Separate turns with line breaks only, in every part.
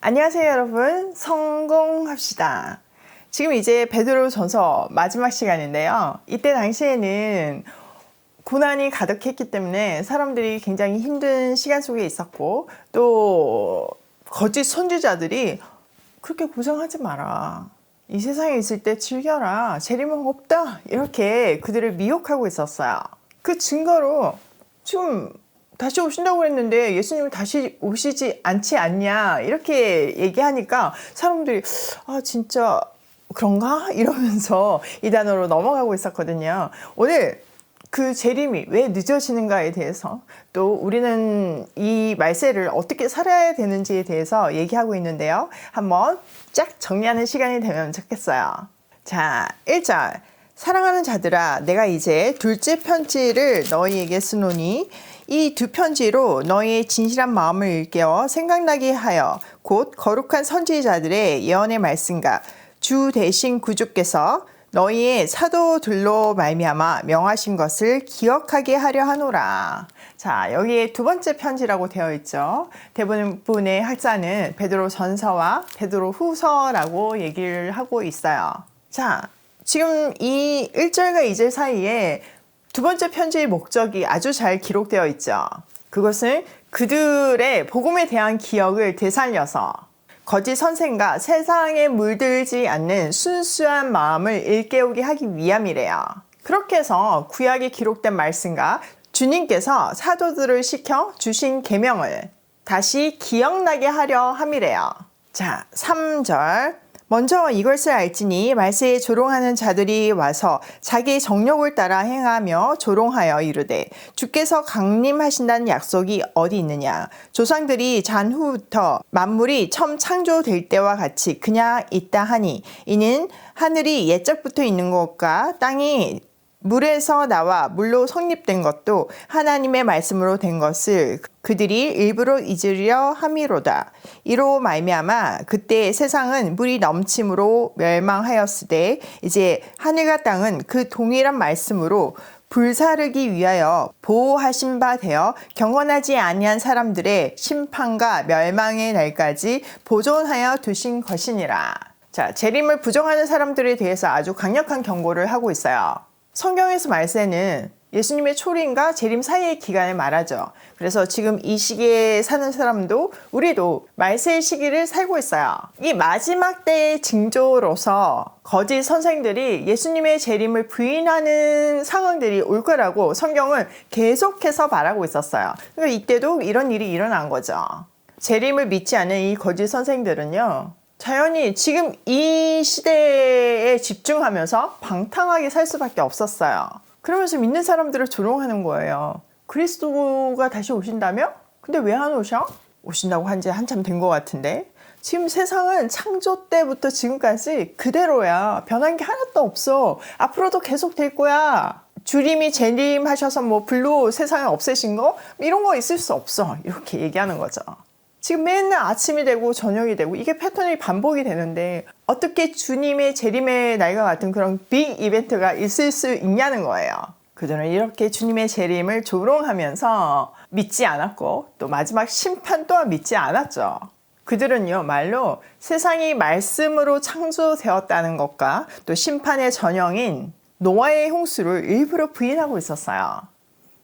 안녕하세요 여러분, 성공합시다. 지금 이제 베드로전서 마지막 시간인데요. 이때 당시에는 고난이 가득했기 때문에 사람들이 굉장히 힘든 시간 속에 있었고, 또 거짓 선지자들이 그렇게 고생하지 마라, 이 세상에 있을 때 즐겨라, 재림은 없다, 이렇게 그들을 미혹하고 있었어요. 그 증거로 지금 다시 오신다고 했는데 예수님은 다시 오시지 않지 않냐 이렇게 얘기하니까 사람들이 진짜 그런가? 이러면서 이 단어로 넘어가고 있었거든요. 오늘 그 재림이 왜 늦어지는가에 대해서, 또 우리는 이 말세를 어떻게 살아야 되는지에 대해서 얘기하고 있는데요. 한번 쫙 정리하는 시간이 되면 좋겠어요. 자, 1절. 사랑하는 자들아, 내가 이제 둘째 편지를 너희에게 쓰노니 이 두 편지로 너희의 진실한 마음을 일깨워 생각나게 하여 곧 거룩한 선지자들의 예언의 말씀과 주 대신 구주께서 너희의 사도들로 말미암아 명하신 것을 기억하게 하려 하노라. 자, 여기에 두 번째 편지라고 되어 있죠. 대부분의 학자는 베드로전서와 베드로후서라고 얘기를 하고 있어요. 자, 지금 이 1절과 2절 사이에 두 번째 편지의 목적이 아주 잘 기록되어 있죠. 그것은 그들의 복음에 대한 기억을 되살려서 거짓 선생과 세상에 물들지 않는 순수한 마음을 일깨우게 하기 위함이래요. 그렇게 해서 구약에 기록된 말씀과 주님께서 사도들을 시켜 주신 계명을 다시 기억나게 하려 함이래요. 자, 3절. 먼저 이것을 알지니 말세에 조롱하는 자들이 와서 자기 정욕을 따라 행하며 조롱하여 이르되 주께서 강림하신다는 약속이 어디 있느냐. 조상들이 잔후부터 만물이 처음 창조될 때와 같이 그냥 있다 하니 이는 하늘이 옛적부터 있는 것과 땅이 물에서 나와 물로 성립된 것도 하나님의 말씀으로 된 것을 그들이 일부러 잊으려 함이로다. 이로 말미암아 그때 세상은 물이 넘침으로 멸망하였으되 이제 하늘과 땅은 그 동일한 말씀으로 불사르기 위하여 보호하신 바 되어 경건하지 아니한 사람들의 심판과 멸망의 날까지 보존하여 두신 것이니라. 자, 재림을 부정하는 사람들에 대해서 아주 강력한 경고를 하고 있어요. 성경에서 말세는 예수님의 초림과 재림 사이의 기간을 말하죠. 그래서 지금 이 시기에 사는 사람도 우리도 말세의 시기를 살고 있어요. 이 마지막 때의 징조로서 거짓 선생들이 예수님의 재림을 부인하는 상황들이 올 거라고 성경은 계속해서 말하고 있었어요. 그러니까 이때도 이런 일이 일어난 거죠. 재림을 믿지 않는 이 거짓 선생들은요, 자연히 지금 이 시대에 집중하면서 방탕하게 살 수밖에 없었어요. 그러면서 믿는 사람들을 조롱하는 거예요. 그리스도가 다시 오신다며? 근데 왜 안 오셔? 오신다고 한 지 한참 된 것 같은데. 지금 세상은 창조 때부터 지금까지 그대로야. 변한 게 하나도 없어. 앞으로도 계속 될 거야. 주님이 재림하셔서 불로 세상을 없애신 거? 이런 거 있을 수 없어. 이렇게 얘기하는 거죠. 지금 맨날 아침이 되고 저녁이 되고 이게 패턴이 반복이 되는데 어떻게 주님의 재림의 날과 같은 그런 빅 이벤트가 있을 수 있냐는 거예요. 그들은 이렇게 주님의 재림을 조롱하면서 믿지 않았고 또 마지막 심판 또한 믿지 않았죠. 그들은요, 말로 세상이 말씀으로 창조되었다는 것과 또 심판의 전형인 노아의 홍수를 일부러 부인하고 있었어요.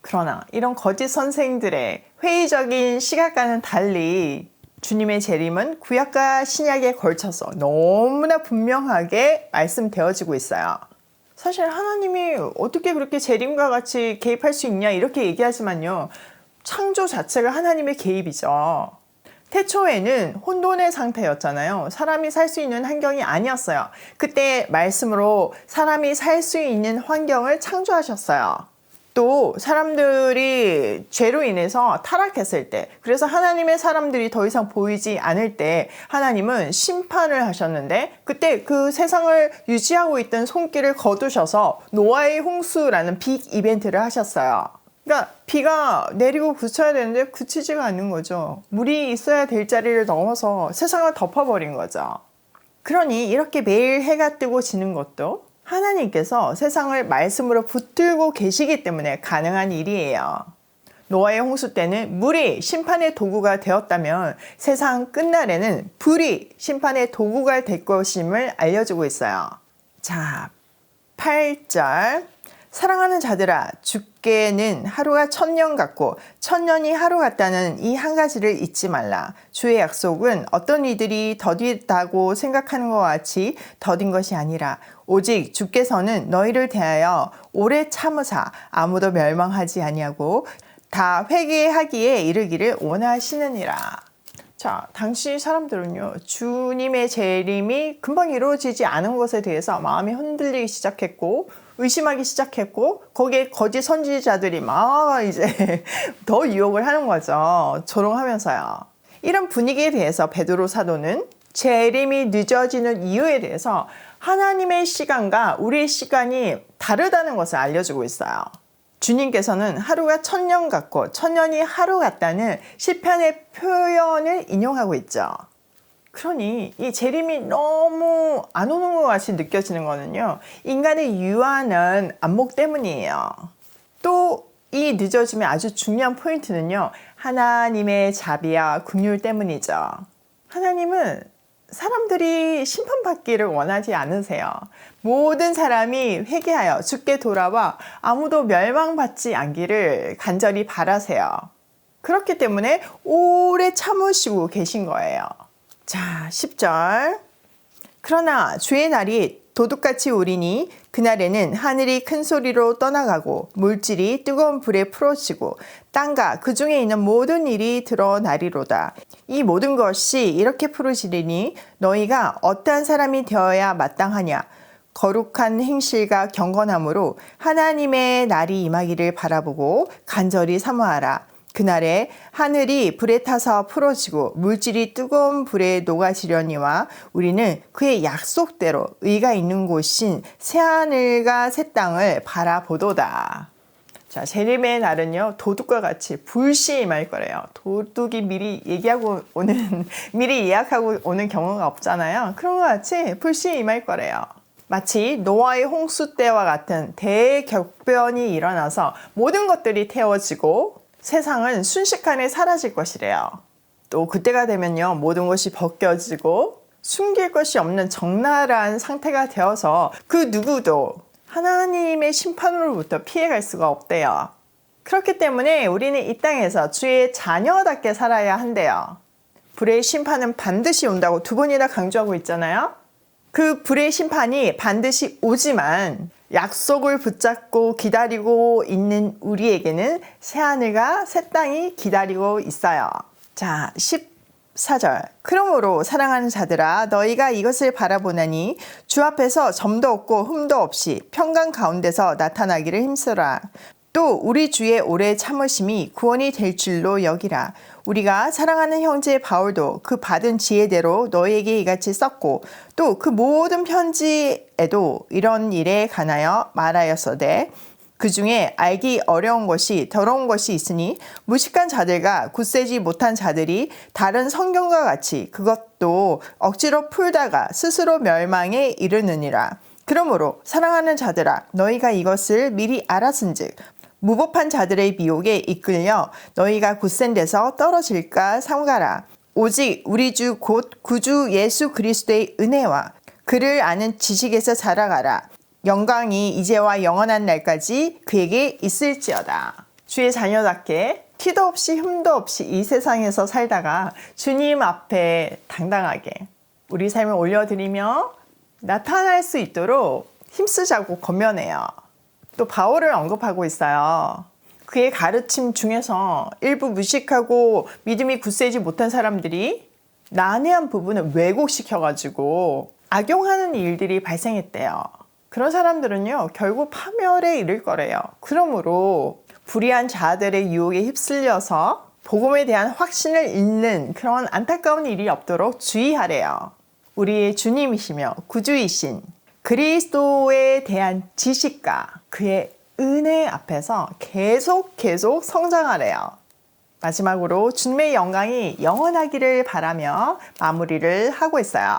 그러나 이런 거짓 선생들의 회의적인 시각과는 달리 주님의 재림은 구약과 신약에 걸쳐서 너무나 분명하게 말씀되어지고 있어요. 사실 하나님이 어떻게 그렇게 재림과 같이 개입할 수 있냐 이렇게 얘기하지만요, 창조 자체가 하나님의 개입이죠. 태초에는 혼돈의 상태였잖아요. 사람이 살 수 있는 환경이 아니었어요. 그때 말씀으로 사람이 살 수 있는 환경을 창조하셨어요. 또 사람들이 죄로 인해서 타락했을 때, 그래서 하나님의 사람들이 더 이상 보이지 않을 때 하나님은 심판을 하셨는데, 그때 그 세상을 유지하고 있던 손길을 거두셔서 노아의 홍수라는 빅 이벤트를 하셨어요. 그러니까 비가 내리고 그쳐야 되는데 그치지가 않는 거죠. 물이 있어야 될 자리를 넘어서 세상을 덮어버린 거죠. 그러니 이렇게 매일 해가 뜨고 지는 것도 하나님께서 세상을 말씀으로 붙들고 계시기 때문에 가능한 일이에요. 노아의 홍수 때는 물이 심판의 도구가 되었다면 세상 끝날에는 불이 심판의 도구가 될 것임을 알려주고 있어요. 자, 8절. 사랑하는 자들아, 주께는 하루가 1000년 같고 1000년이 하루 같다는 이 한 가지를 잊지 말라. 주의 약속은 어떤 이들이 더디다고 생각하는 것 같이 더딘 것이 아니라 오직 주께서는 너희를 대하여 오래 참으사 아무도 멸망하지 아니하고 다 회개하기에 이르기를 원하시느니라. 자, 당시 사람들은요, 주님의 재림이 금방 이루어지지 않은 것에 대해서 마음이 흔들리기 시작했고, 의심하기 시작했고, 거기에 거짓 선지자들이 막 이제 더 유혹을 하는 거죠. 조롱하면서요. 이런 분위기에 대해서 베드로 사도는 재림이 늦어지는 이유에 대해서 하나님의 시간과 우리의 시간이 다르다는 것을 알려주고 있어요. 주님께서는 하루가 1000년 같고 1000년이 하루 같다는 시편의 표현을 인용하고 있죠. 그러니 이 재림이 너무 안 오는 것 같이 느껴지는 거는요, 인간의 유한한 안목 때문이에요. 또 이 늦어짐의 아주 중요한 포인트는요, 하나님의 자비와 긍휼 때문이죠. 하나님은 사람들이 심판받기를 원하지 않으세요. 모든 사람이 회개하여 주께 돌아와 아무도 멸망받지 않기를 간절히 바라세요. 그렇기 때문에 오래 참으시고 계신 거예요. 자, 10절. 그러나 주의 날이 도둑같이 오리니 그날에는 하늘이 큰 소리로 떠나가고 물질이 뜨거운 불에 풀어지고 땅과 그 중에 있는 모든 일이 드러나리로다. 이 모든 것이 이렇게 풀어지리니 너희가 어떠한 사람이 되어야 마땅하냐. 거룩한 행실과 경건함으로 하나님의 날이 임하기를 바라보고 간절히 사모하라. 그날에 하늘이 불에 타서 풀어지고 물질이 뜨거운 불에 녹아지려니와 우리는 그의 약속대로 의가 있는 곳인 새하늘과 새 땅을 바라보도다. 자, 재림의 날은요, 도둑과 같이 불시 임할 거래요. 도둑이 미리 얘기하고 오는, 미리 예약하고 오는 경우가 없잖아요. 그런 것 같이 불시 임할 거래요. 마치 노아의 홍수 때와 같은 대격변이 일어나서 모든 것들이 태워지고 세상은 순식간에 사라질 것이래요. 또 그때가 되면요, 모든 것이 벗겨지고 숨길 것이 없는 적나라한 상태가 되어서 그 누구도 하나님의 심판으로부터 피해갈 수가 없대요. 그렇기 때문에 우리는 이 땅에서 주의 자녀답게 살아야 한대요. 불의 심판은 반드시 온다고 2번이나 강조하고 있잖아요. 그 불의 심판이 반드시 오지만 약속을 붙잡고 기다리고 있는 우리에게는 새하늘과 새 땅이 기다리고 있어요. 자, 14절. 그러므로 사랑하는 자들아, 너희가 이것을 바라보나니 주 앞에서 점도 없고 흠도 없이 평강 가운데서 나타나기를 힘쓰라. 또 우리 주의 오래 참으심이 구원이 될 줄로 여기라. 우리가 사랑하는 형제 바울도 그 받은 지혜대로 너희에게 이같이 썼고 또 그 모든 편지에도 이런 일에 관하여 말하였으되 그 중에 알기 어려운 것이 더러운 것이 있으니 무식한 자들과 굳세지 못한 자들이 다른 성경과 같이 그것도 억지로 풀다가 스스로 멸망에 이르느니라. 그러므로 사랑하는 자들아, 너희가 이것을 미리 알았은즉 무법한 자들의 미혹에 이끌려 너희가 굳센 데서 떨어질까 삼가라. 오직 우리 주 곧 구주 예수 그리스도의 은혜와 그를 아는 지식에서 자라가라. 영광이 이제와 영원한 날까지 그에게 있을지어다. 주의 자녀답게 티도 없이 흠도 없이 이 세상에서 살다가 주님 앞에 당당하게 우리 삶을 올려드리며 나타날 수 있도록 힘쓰자고 권면해요. 또 바울을 언급하고 있어요. 그의 가르침 중에서 일부 무식하고 믿음이 굳세지 못한 사람들이 난해한 부분을 왜곡시켜가지고 악용하는 일들이 발생했대요. 그런 사람들은요, 결국 파멸에 이를 거래요. 그러므로 불의한 자들의 유혹에 휩쓸려서 복음에 대한 확신을 잃는 그런 안타까운 일이 없도록 주의하래요. 우리의 주님이시며 구주이신 그리스도에 대한 지식과 그의 은혜 앞에서 계속 성장하래요. 마지막으로 주님의 영광이 영원하기를 바라며 마무리를 하고 있어요.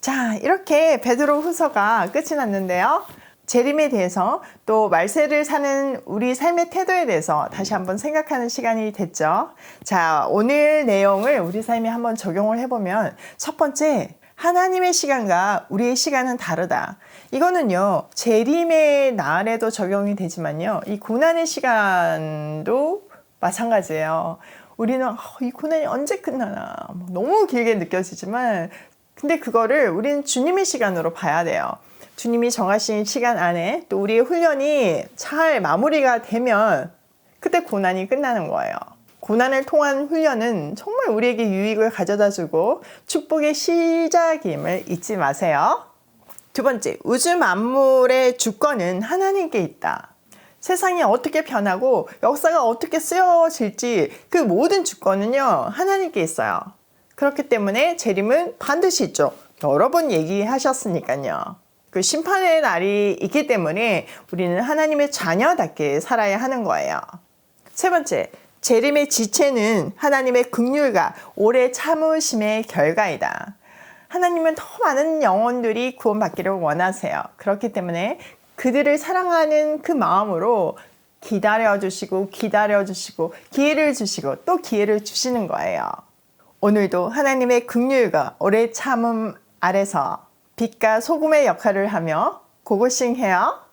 자, 이렇게 베드로 후서가 끝이 났는데요. 재림에 대해서 또 말세를 사는 우리 삶의 태도에 대해서 다시 한번 생각하는 시간이 됐죠. 자, 오늘 내용을 우리 삶에 한번 적용을 해보면 첫 번째, 하나님의 시간과 우리의 시간은 다르다. 이거는요, 재림의 날에도 적용이 되지만요, 이 고난의 시간도 마찬가지예요. 우리는 이 고난이 언제 끝나나 너무 길게 느껴지지만 근데 그거를 우리는 주님의 시간으로 봐야 돼요. 주님이 정하신 시간 안에 또 우리의 훈련이 잘 마무리가 되면 그때 고난이 끝나는 거예요. 고난을 통한 훈련은 정말 우리에게 유익을 가져다 주고 축복의 시작임을 잊지 마세요. 두 번째, 우주 만물의 주권은 하나님께 있다. 세상이 어떻게 변하고 역사가 어떻게 쓰여질지 그 모든 주권은요, 하나님께 있어요. 그렇기 때문에 재림은 반드시 있죠. 여러 번 얘기하셨으니까요. 그 심판의 날이 있기 때문에 우리는 하나님의 자녀답게 살아야 하는 거예요. 세 번째, 재림의 지체는 하나님의 긍휼과 오래 참으심의 결과이다. 하나님은 더 많은 영혼들이 구원받기를 원하세요. 그렇기 때문에 그들을 사랑하는 그 마음으로 기다려주시고 기회를 주시고 또 기회를 주시는 거예요. 오늘도 하나님의 긍휼과 오래 참음 아래서 빛과 소금의 역할을 하며 고고싱해요.